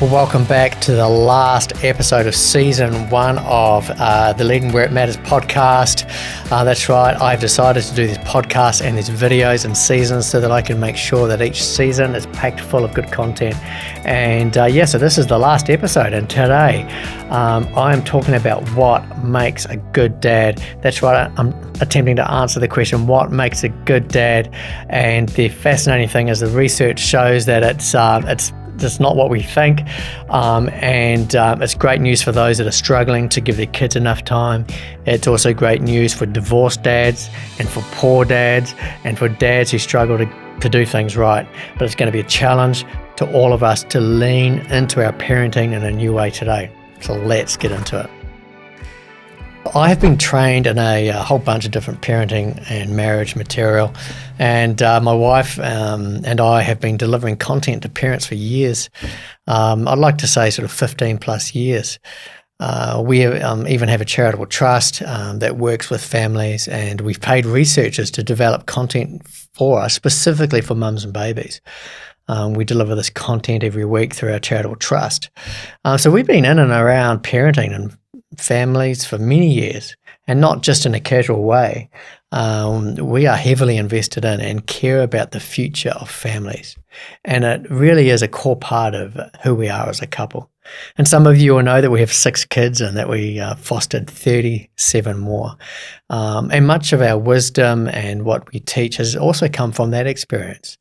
Well, welcome back to the last episode of season 1 of the Leading Where It Matters podcast. That's right, I've decided to do this podcast and these videos in seasons so that I can make sure that each season is packed full of good content. And so this is the last episode, and today I am talking about what makes a good dad. That's right, I'm attempting to answer the question, what makes a good dad? And the fascinating thing is the research shows that it's not what we think, and it's great news for those that are struggling to give their kids enough time. It's also great news for divorced dads and for poor dads and for dads who struggle to do things right. But it's going to be a challenge to all of us to lean into our parenting in a new way today. So let's get into it. I have been trained in a whole bunch of different parenting and marriage material, and my wife and I have been delivering content to parents for years. I'd like to say sort of 15 plus years. We even have a charitable trust that works with families, and we've paid researchers to develop content for us, specifically for mums and babies. We deliver this content every week through our charitable trust. So we've been in and around parenting and families for many years, and not just in a casual way. We are heavily invested in and care about the future of families, and it really is a core part of who we are as a couple. And some of you will know that we have 6 kids and that we fostered 37 more. And much of our wisdom and what we teach has also come from that experience,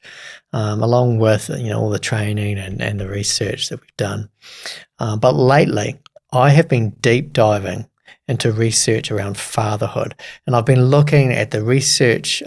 along with all the training and the research that we've done. But lately, I have been deep diving into research around fatherhood, and I've been looking at the research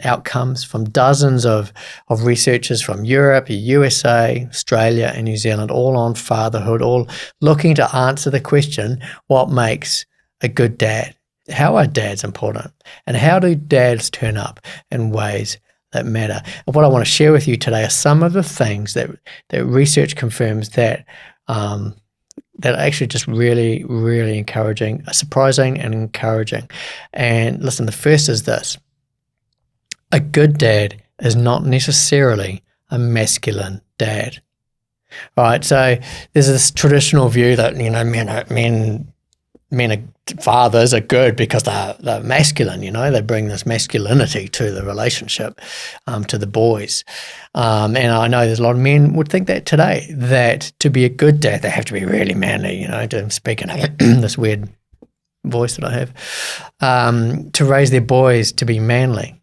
outcomes from dozens of researchers from Europe, USA, Australia, and New Zealand, all on fatherhood, all looking to answer the question, what makes a good dad? How are dads important? And how do dads turn up in ways that matter? And what I want to share with you today are some of the things that research confirms that are actually just really, really encouraging, surprising and encouraging. And listen, the first is this: a good dad is not necessarily a masculine dad. Right? So there's this traditional view that men are fathers are good because they're masculine, they bring this masculinity to the relationship, to the boys. And I know there's a lot of men would think that today, that to be a good dad, they have to be really manly, to speak in this weird voice that I have, to raise their boys to be manly.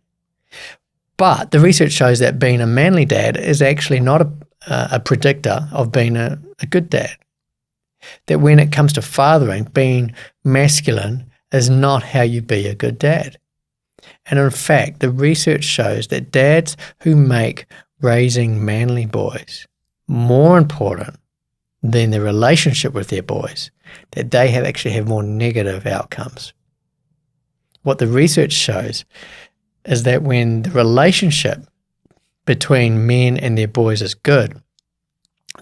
But the research shows that being a manly dad is actually not a predictor of being a good dad. That when it comes to fathering, being masculine is not how you be a good dad. And in fact, the research shows that dads who make raising manly boys more important than the relationship with their boys, that they actually have more negative outcomes. What the research shows is that when the relationship between men and their boys is good,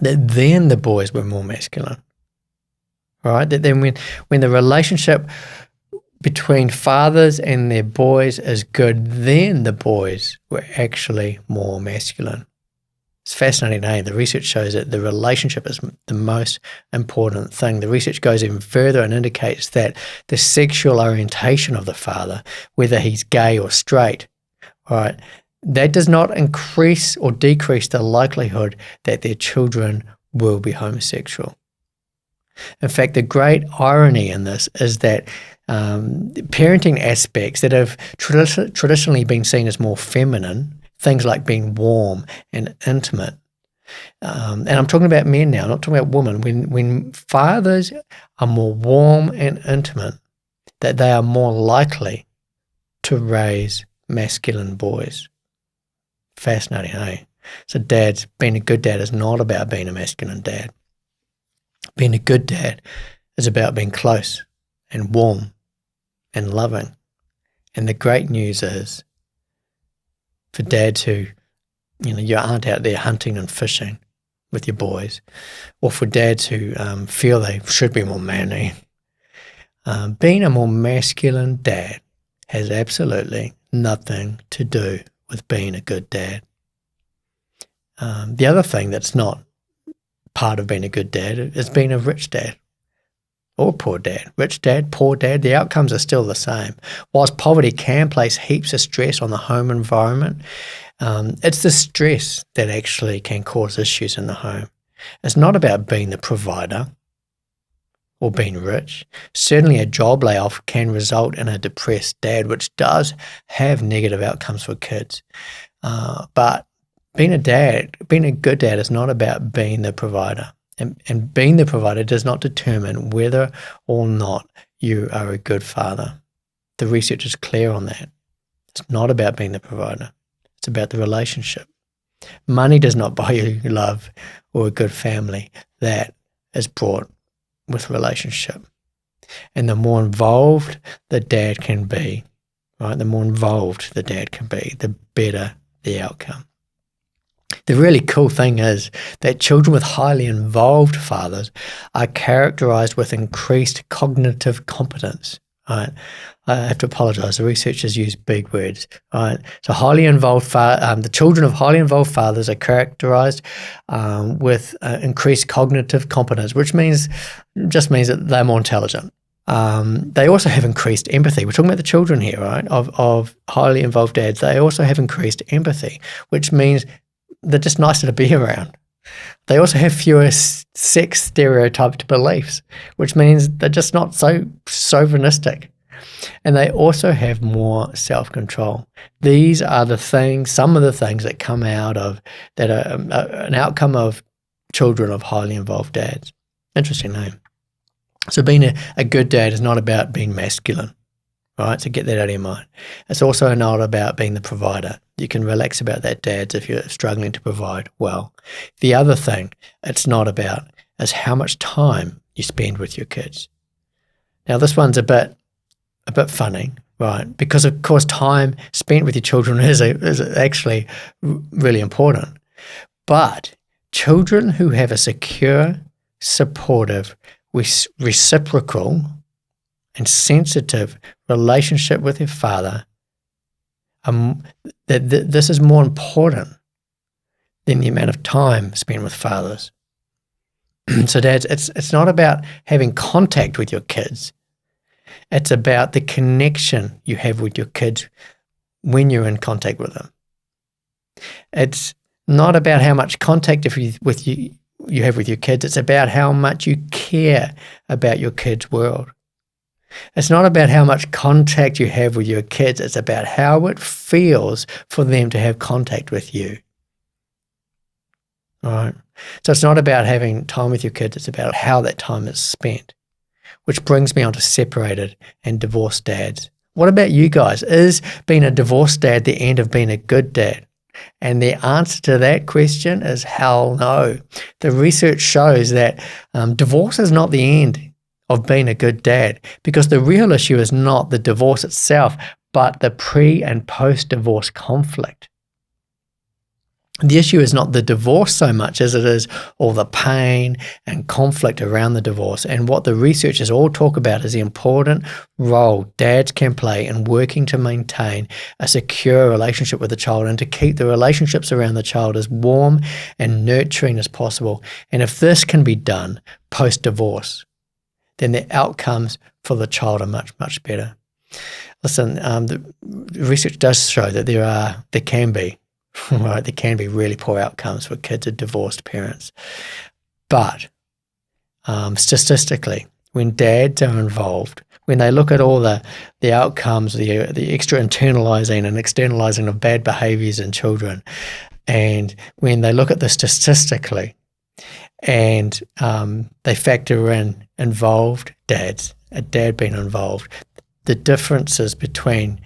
that then the boys were more masculine. Right? That then when the relationship between fathers and their boys is good, then the boys were actually more masculine. It's fascinating, eh? The research shows that the relationship is the most important thing. The research goes even further and indicates that the sexual orientation of the father, whether he's gay or straight, right, that does not increase or decrease the likelihood that their children will be homosexual. In fact, the great irony in this is that parenting aspects that have traditionally been seen as more feminine, things like being warm and intimate, and I'm talking about men now, I'm not talking about women, when fathers are more warm and intimate, that they are more likely to raise masculine boys. Fascinating, eh? So being a good dad is not about being a masculine dad. Being a good dad is about being close and warm and loving. And the great news is for dads who, you aren't out there hunting and fishing with your boys, or for dads who feel they should be more manly, being a more masculine dad has absolutely nothing to do with being a good dad. The other thing that's not part of being a good dad is being a rich dad or poor dad. Rich dad, poor dad, the outcomes are still the same. Whilst poverty can place heaps of stress on the home environment, it's the stress that actually can cause issues in the home. It's not about being the provider or being rich. Certainly a job layoff can result in a depressed dad, which does have negative outcomes for kids. But being a good dad is not about being the provider. And being the provider does not determine whether or not you are a good father. The research is clear on that. It's not about being the provider. It's about the relationship. Money does not buy you love or a good family. That is brought with relationship. And the more involved the dad can be, right, the more involved the dad can be, the better the outcome. The really cool thing is that children with highly involved fathers are characterized with increased cognitive competence. Right? I have to apologize. The researchers use big words. Right? So the children of highly involved fathers are characterized with increased cognitive competence, which just means that they're more intelligent. They also have increased empathy. We're talking about the children here, right? Of highly involved dads. They also have increased empathy, which means they're just nicer to be around. They also have fewer sex stereotyped beliefs, which means they're just not so chauvinistic. And they also have more self-control. These are some of the things that come out of, that are an outcome of children of highly involved dads. Interesting name. So being a good dad is not about being masculine. Right, so get that out of your mind. It's also not about being the provider. You can relax about that, dads, if you're struggling to provide well. The other thing it's not about is how much time you spend with your kids. Now, this one's a bit funny, right? Because, of course, time spent with your children is actually really important. But children who have a secure, supportive, reciprocal, and sensitive relationship with their father, this is more important than the amount of time spent with fathers. So dads, it's not about having contact with your kids. It's about the connection you have with your kids when you're in contact with them. It's not about how much contact you have with your kids. It's about how much you care about your kids' world. It's not about how much contact you have with your kids. It's about how it feels for them to have contact with you. All right. So it's not about having time with your kids. It's about how that time is spent, which brings me on to separated and divorced dads. What about you guys? Is being a divorced dad the end of being a good dad? And the answer to that question is hell no. The research shows that divorce is not the end of being a good dad, because the real issue is not the divorce itself, but the pre- and post-divorce conflict. The issue is not the divorce so much as it is all the pain and conflict around the divorce. And what the researchers all talk about is the important role dads can play in working to maintain a secure relationship with the child and to keep the relationships around the child as warm and nurturing as possible. And if this can be done post-divorce, then the outcomes for the child are much, much better. Listen, the research does show that there can be really poor outcomes for kids of divorced parents. But statistically, when dads are involved, when they look at all the outcomes, the extra internalizing and externalizing of bad behaviors in children, and when they look at this statistically, and they factor in involved dads, a dad being involved, the differences between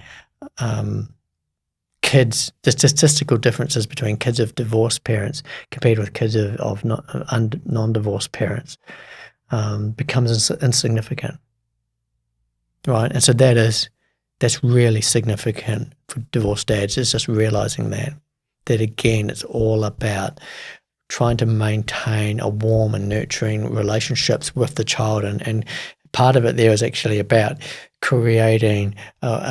kids, the statistical differences between kids of divorced parents compared with kids of non-divorced parents becomes insignificant, right? And so that's really significant for divorced dads. It's just realizing that again, it's all about trying to maintain a warm and nurturing relationships with the child and Part of it there is actually about creating,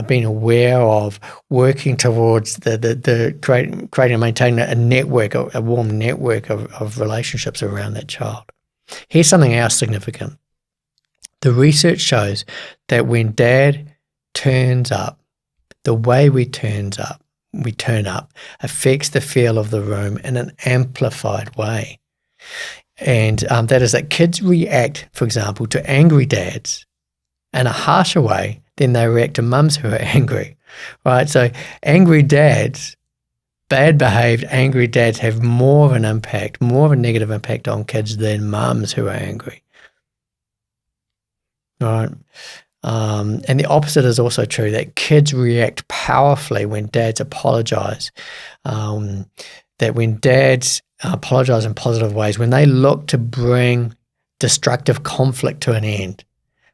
being aware of, working towards the creating and maintaining a network, a warm network of relationships around that child. Here's something else significant. The research shows that when dad turns up, the way we turn up affects the feel of the room in an amplified way. And that is that kids react, for example, to angry dads in a harsher way than they react to mums who are angry, right? So angry dads, bad behaved angry dads have more of a negative impact on kids than mums who are angry, right? And the opposite is also true, that kids react powerfully when dads apologize. That when dads apologize in positive ways, when they look to bring destructive conflict to an end,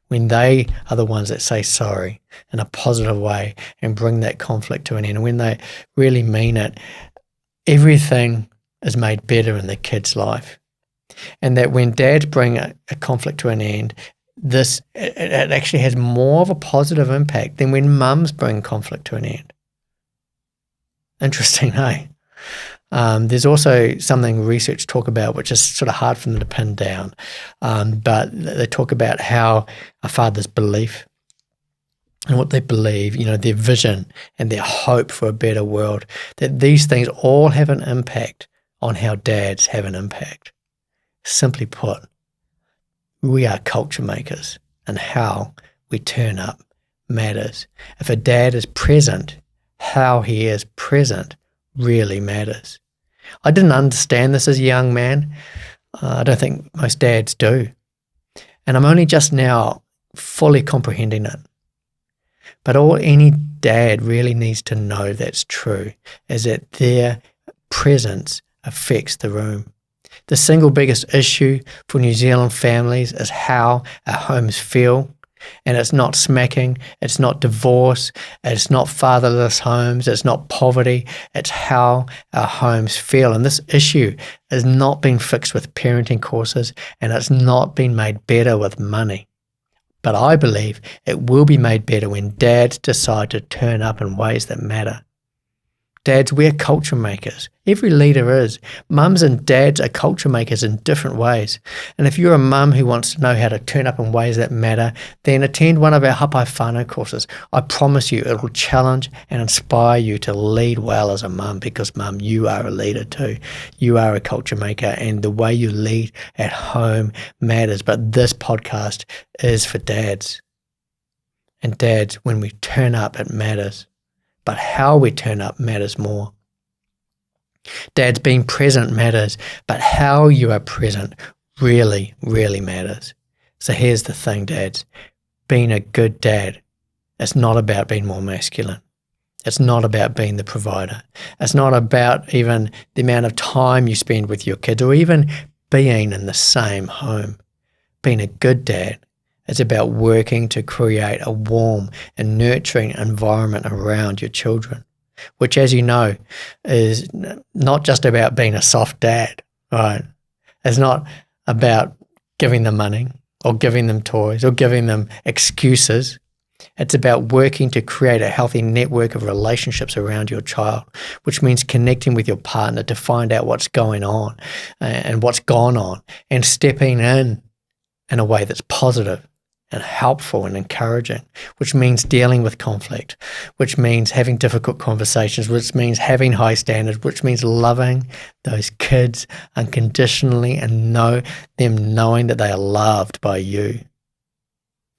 when they are the ones that say sorry in a positive way and bring that conflict to an end, when they really mean it, everything is made better in the kid's life. And that when dads bring a conflict to an end, it actually has more of a positive impact than when mums bring conflict to an end. Interesting, hey? There's also something research talk about, which is sort of hard for them to pin down, but they talk about how a father's belief and what they believe, their vision and their hope for a better world, that these things all have an impact on how dads have an impact. Simply put, we are culture makers, and how we turn up matters. If a dad is present, how he is present really matters. I didn't understand this as a young man. I don't think most dads do. And I'm only just now fully comprehending it. But all any dad really needs to know that's true is that their presence affects the room. The single biggest issue for New Zealand families is how our homes feel. And it's not smacking, it's not divorce, it's not fatherless homes, it's not poverty, it's how our homes feel. And this issue has not been fixed with parenting courses, and it's not been made better with money. But I believe it will be made better when dads decide to turn up in ways that matter. Dads, we're culture makers. Every leader is. Mums and dads are culture makers in different ways. And if you're a mum who wants to know how to turn up in ways that matter, then attend one of our Hapai Whānau courses. I promise you it will challenge and inspire you to lead well as a mum, because mum, you are a leader too. You are a culture maker, and the way you lead at home matters. But this podcast is for dads. And dads, when we turn up, it matters. But how we turn up matters more. Dads, being present matters, but how you are present really, really matters. So here's the thing, dads. Being a good dad, it's not about being more masculine. It's not about being the provider. It's not about even the amount of time you spend with your kids or even being in the same home. Being a good dad, it's about working to create a warm and nurturing environment around your children, which, as you know, is not just about being a soft dad, right? It's not about giving them money or giving them toys or giving them excuses. It's about working to create a healthy network of relationships around your child, which means connecting with your partner to find out what's going on and what's gone on, and stepping in a way that's positive and helpful and encouraging, which means dealing with conflict, which means having difficult conversations, which means having high standards, which means loving those kids unconditionally and knowing that they are loved by you,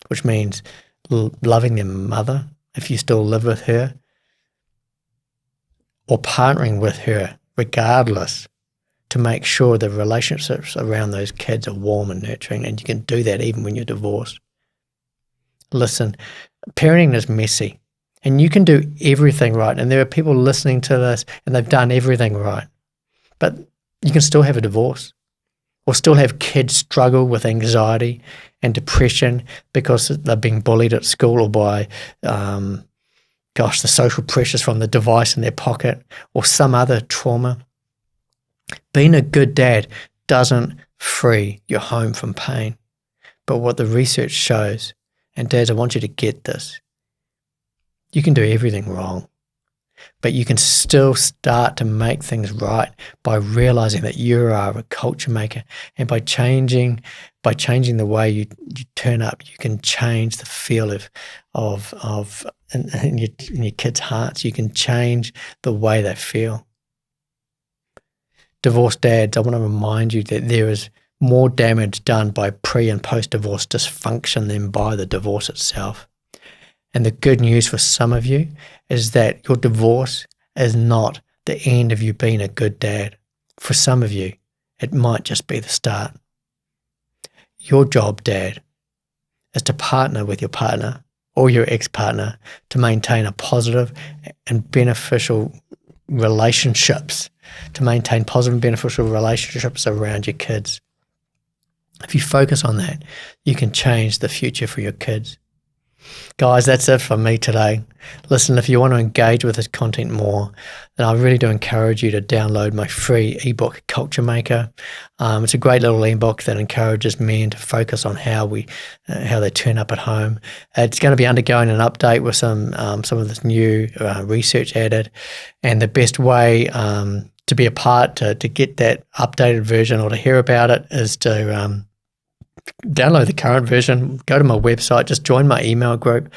which means loving their mother if you still live with her, or partnering with her regardless, to make sure the relationships around those kids are warm and nurturing. And you can do that even when you're divorced. Listen, parenting is messy, and you can do everything right. And there are people listening to this and they've done everything right. But you can still have a divorce, or still have kids struggle with anxiety and depression because they're being bullied at school, or by, the social pressures from the device in their pocket, or some other trauma. Being a good dad doesn't free your home from pain, But what the research shows, and dads, I want you to get this, you can do everything wrong, but you can still start to make things right by realizing that you are a culture maker. And by changing the way you turn up, you can change the feel in your kids' hearts. You can change the way they feel. Divorced dads, I want to remind you that there is more damage done by pre- and post-divorce dysfunction than by the divorce itself. And the good news for some of you is that your divorce is not the end of you being a good dad. For some of you, it might just be the start. Your job, dad, is to partner with your partner or your ex-partner to maintain a positive and beneficial relationships, around your kids. If you focus on that, you can change the future for your kids. Guys, that's it from me today. Listen, if you want to engage with this content more, then I really do encourage you to download my free ebook, Culture Maker. It's a great little ebook that encourages men to focus on how they turn up at home. It's going to be undergoing an update with some of this new research added, and the best way to be a part to get that updated version or to hear about it is to download the current version. Go to my website, just join my email group.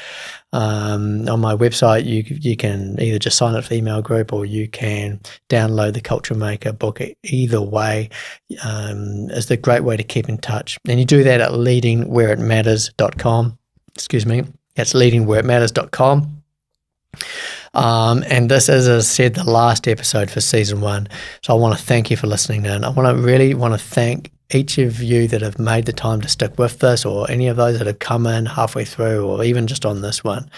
On my website, you can either just sign up for the email group or you can download the Culture Maker book. Either way is the great way to keep in touch. And you do that at leadingwhereitmatters.com. Excuse me, that's leadingwhereitmatters.com. And this is, as I said, the last episode for season 1. So I want to thank you for listening in. I really want to thank each of you that have made the time to stick with this, or any of those that have come in halfway through, or even just on this one.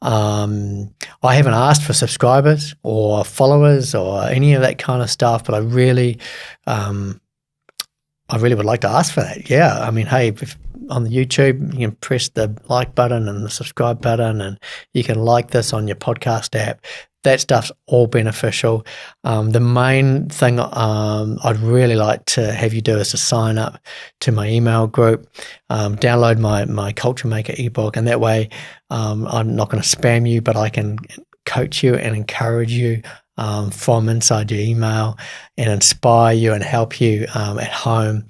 I haven't asked for subscribers or followers or any of that kind of stuff, but I really would like to ask for that. Yeah, I mean, hey, if on the YouTube, you can press the like button and the subscribe button, and you can like this on your podcast app. That stuff's all beneficial. The main thing I'd really like to have you do is to sign up to my email group, download my Culture Maker ebook, and that way I'm not going to spam you, but I can coach you and encourage you from inside your email and inspire you and help you at home.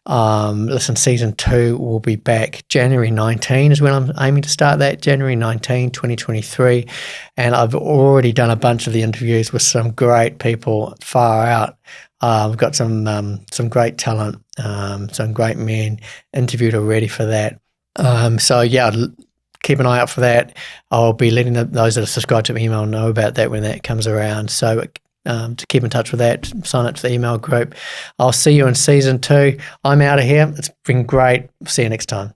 Listen, season 2 will be back January 19 is when I'm aiming to start that, January 19, 2023. And I've already done a bunch of the interviews with some great people far out. I've got some great talent, some great men interviewed already for that. So yeah, keep an eye out for that. I'll be letting those that are subscribed to my email know about that when that comes around. So to keep in touch with that, sign up to the email group. I'll see you in season 2. I'm out of here. It's been great. See you next time.